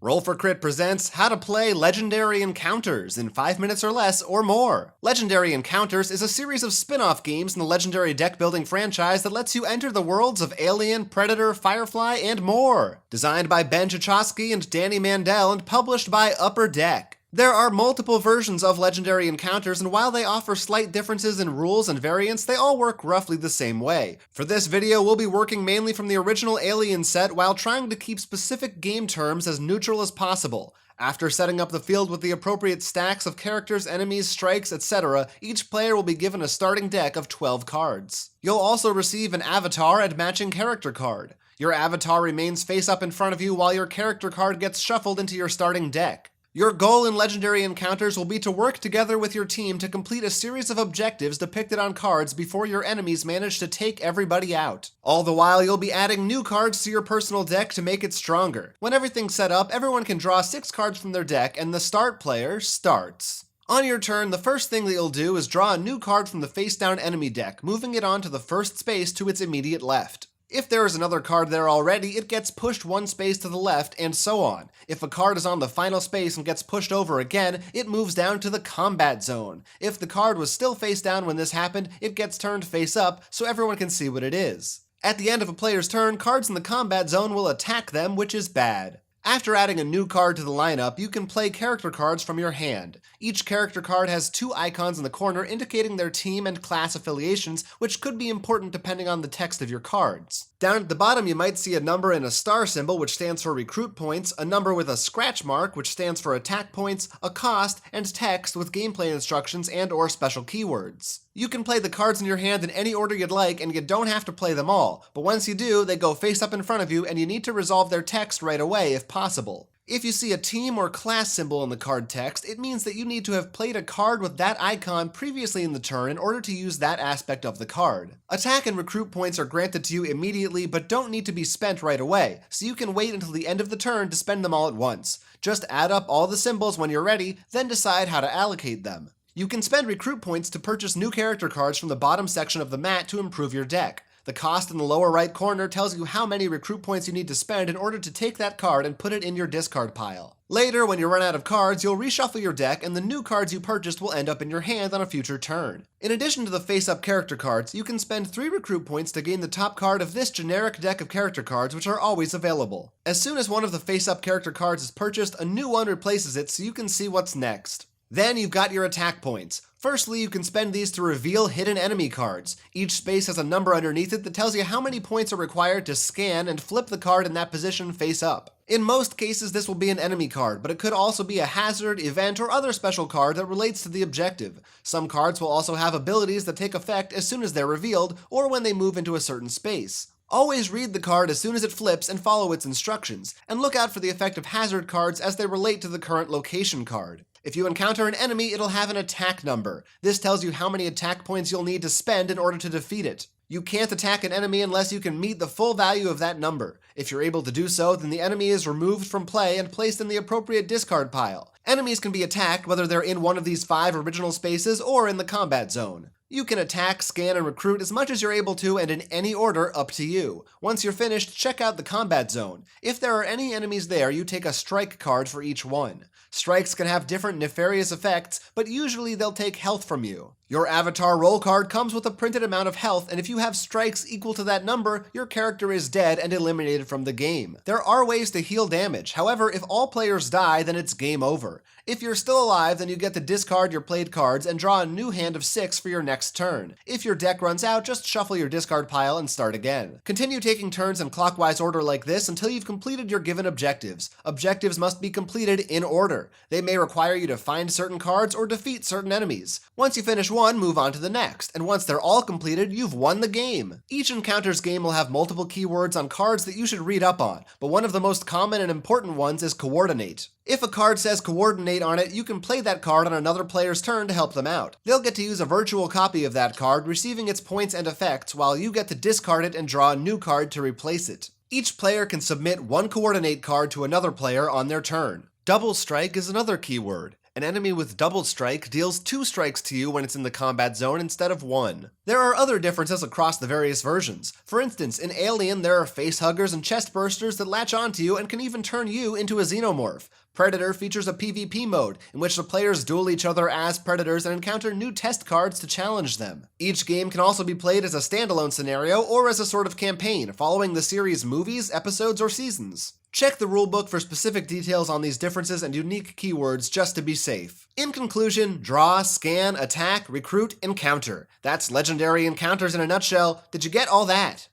Roll for Crit presents how to play Legendary Encounters in 5 minutes or less or more. Legendary Encounters is a series of spin-off games in the Legendary deck building franchise that lets you enter the worlds of Alien, Predator, Firefly, and more. Designed by Ben Chachowski and Danny Mandel and published by Upper Deck. There are multiple versions of Legendary Encounters, and while they offer slight differences in rules and variants, they all work roughly the same way. For this video, we'll be working mainly from the original Alien set while trying to keep specific game terms as neutral as possible. After setting up the field with the appropriate stacks of characters, enemies, strikes, etc., each player will be given a starting deck of 12 cards. You'll also receive an avatar and matching character card. Your avatar remains face up in front of you while your character card gets shuffled into your starting deck. Your goal in Legendary Encounters will be to work together with your team to complete a series of objectives depicted on cards before your enemies manage to take everybody out. All the while, you'll be adding new cards to your personal deck to make it stronger. When everything's set up, everyone can draw 6 cards from their deck, and the start player starts. On your turn, the first thing that you'll do is draw a new card from the face-down enemy deck, moving it onto the first space to its immediate left. If there is another card there already, it gets pushed one space to the left, and so on. If a card is on the final space and gets pushed over again, it moves down to the combat zone. If the card was still face down when this happened, it gets turned face up so everyone can see what it is. At the end of a player's turn, cards in the combat zone will attack them, which is bad. After adding a new card to the lineup, you can play character cards from your hand. Each character card has 2 icons in the corner indicating their team and class affiliations, which could be important depending on the text of your cards. Down at the bottom, you might see a number and a star symbol, which stands for recruit points, a number with a scratch mark, which stands for attack points, a cost, and text with gameplay instructions and/or special keywords. You can play the cards in your hand in any order you'd like, and you don't have to play them all, but once you do, they go face up in front of you, and you need to resolve their text right away if possible. If you see a team or class symbol in the card text, it means that you need to have played a card with that icon previously in the turn in order to use that aspect of the card. Attack and recruit points are granted to you immediately but don't need to be spent right away, so you can wait until the end of the turn to spend them all at once. Just add up all the symbols when you're ready, then decide how to allocate them. You can spend recruit points to purchase new character cards from the bottom section of the mat to improve your deck. The cost in the lower right corner tells you how many recruit points you need to spend in order to take that card and put it in your discard pile. Later, when you run out of cards, you'll reshuffle your deck and the new cards you purchased will end up in your hand on a future turn. In addition to the face-up character cards, you can spend 3 recruit points to gain the top card of this generic deck of character cards, which are always available. As soon as one of the face-up character cards is purchased, a new one replaces it so you can see what's next. Then you've got your attack points. Firstly, you can spend these to reveal hidden enemy cards. Each space has a number underneath it that tells you how many points are required to scan and flip the card in that position face up. In most cases, this will be an enemy card, but it could also be a hazard, event, or other special card that relates to the objective. Some cards will also have abilities that take effect as soon as they're revealed, or when they move into a certain space. Always read the card as soon as it flips and follow its instructions, and look out for the effect of hazard cards as they relate to the current location card. If you encounter an enemy, it'll have an attack number. This tells you how many attack points you'll need to spend in order to defeat it. You can't attack an enemy unless you can meet the full value of that number. If you're able to do so, then the enemy is removed from play and placed in the appropriate discard pile. Enemies can be attacked whether they're in one of these 5 original spaces or in the combat zone. You can attack, scan, and recruit as much as you're able to and in any order up to you. Once you're finished, check out the combat zone. If there are any enemies there, you take a strike card for each one. Strikes can have different nefarious effects, but usually they'll take health from you. Your avatar roll card comes with a printed amount of health, and if you have strikes equal to that number, your character is dead and eliminated from the game. There are ways to heal damage, however, if all players die, then it's game over. If you're still alive, then you get to discard your played cards and draw a new hand of 6 for your next turn. If your deck runs out, just shuffle your discard pile and start again. Continue taking turns in clockwise order like this until you've completed your given objectives. Objectives must be completed in order. They may require you to find certain cards or defeat certain enemies. Once you finish one, move on to the next, and once they're all completed, you've won the game. Each Encounters game will have multiple keywords on cards that you should read up on, but one of the most common and important ones is Coordinate. If a card says Coordinate on it, you can play that card on another player's turn to help them out. They'll get to use a virtual copy of that card, receiving its points and effects, while you get to discard it and draw a new card to replace it. Each player can submit one Coordinate card to another player on their turn. Double Strike is another keyword. An enemy with double strike deals 2 strikes to you when it's in the combat zone instead of 1. There are other differences across the various versions. For instance, in Alien there are facehuggers and chest bursters that latch onto you and can even turn you into a xenomorph. Predator features a PvP mode, in which the players duel each other as Predators and encounter new test cards to challenge them. Each game can also be played as a standalone scenario or as a sort of campaign, following the series' movies, episodes, or seasons. Check the rulebook for specific details on these differences and unique keywords just to be safe. In conclusion, draw, scan, attack, recruit, encounter. That's Legendary Encounters in a nutshell. Did you get all that?